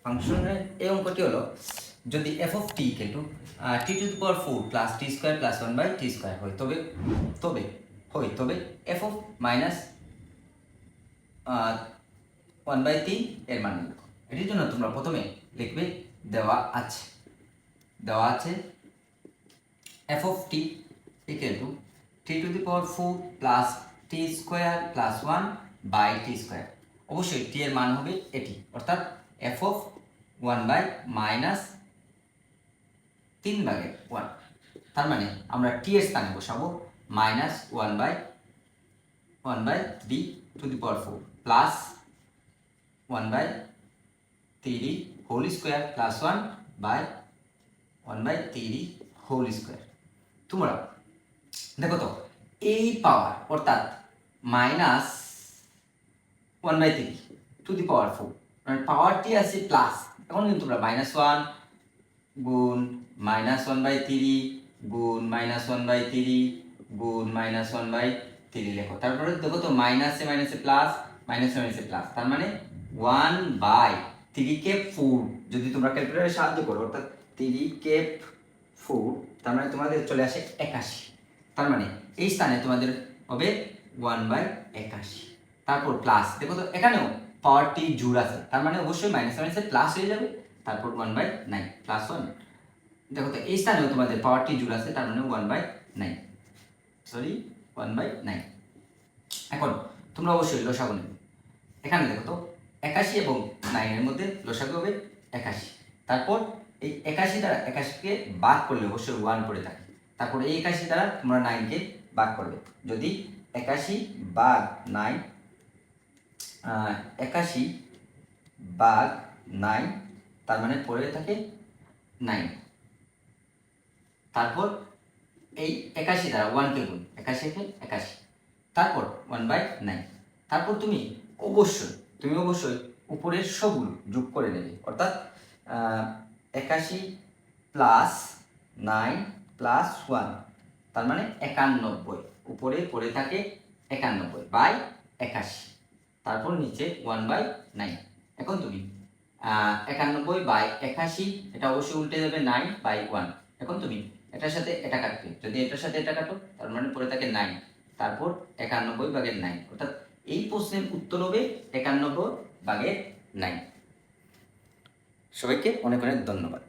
ফাংশনের এই অঙ্কটি হলো যদি f of t equal to t to the power 4 plus t square plus 1 by t square হয় তবে f of minus 1 by t এর মান লিখো। এটির জন্য তোমরা প্রথমে লিখবে দেওয়া আছে f of t equal to t to the power 4 plus t square plus 1 by t square. অবশ্যই টি এর মান হবে এটি, অর্থাৎ এফ অফ 1 বাই মাইনাস 3/1। তার মানে আমরা টি এর স্থানে বসাবো minus 1 by 3 to the power 4 plus 1 by 3 whole square plus 1 by 1 by 3 whole square. তোমরা দেখো তো এই পাওয়ার অর্থাৎ minus 1 by 3 to the power 4 মানে পাওয়ারটি আছে প্লাস, এখন কিন্তু তোমরা মাইনাস 1 গুণ মাইনাস 1 বাই 3 গুণ মাইনাস 1 বাই 3 গুণ মাইনাস 1 বাই 3 লেখো। তারপরে দেখো তো মাইনাসে মাইনাসে প্লাস, মাইনাসে মাইনাসে প্লাস, তার মানে 1 বাই 3 কে 4 যদি তোমরা ক্যালকুলেটরে সাহায্য করো অর্থাৎ 3 কে 4 তার মানে তোমাদের চলে আসে 81। তার মানে এই স্থানে তোমাদের হবে 1 বাই 81। তারপর প্লাস, দেখো তো এখানেও পাওয়ারটি জোড় আছে, তার মানে অবশ্যই মাইনাস মাইনাসে প্লাস হয়ে যাবে, তারপর 1 বাই 9 প্লাস 1। দেখো তো এই স্থানেও তোমাদের পাওয়ারটি জোড় আছে, তার মানে 1 বাই 9। এখন তোমরা অবশ্যই লসাগু নেবে। এখানে দেখো তো 81 এবং 9 এর মধ্যে লসাগু হবে 81। তারপর এই 81 দ্বারা 81কে ভাগ করলে অবশ্যই 1 পড়ে থাকে। তারপর এই 81 দ্বারা তোমরা 9কে ভাগ করবে। যদি 81 ভাগ 9 81 ভাগ 9 তার মানে পড়ে থাকে 9। তারপর এই 81 দ্বারা 1 কে গুণ, 81 কে 81, তারপর 1 বাই 9। তারপর তুমি অবশ্যই উপরের সবগুলো যোগ করে নেবে, অর্থাৎ 81 প্লাস 9 প্লাস 1 তার মানে 91, উপরে পড়ে থাকে 91 বাই 81, তারপর নিচে 1 বাই 9। এখন তুমি 91 বাই 81 এটা অবশ্যই উল্টে যাবে 9 বাই 1। এখন তুমি এটার সাথে এটা কাটবে, যদি এটার সাথে এটা কাটো তার মানে পড়ে থাকে 9, তারপর 91 ভাগের 9, অর্থাৎ এই প্রশ্নের উত্তর হবে 91 ভাগের 9। সবাইকে অনেক অনেক ধন্যবাদ।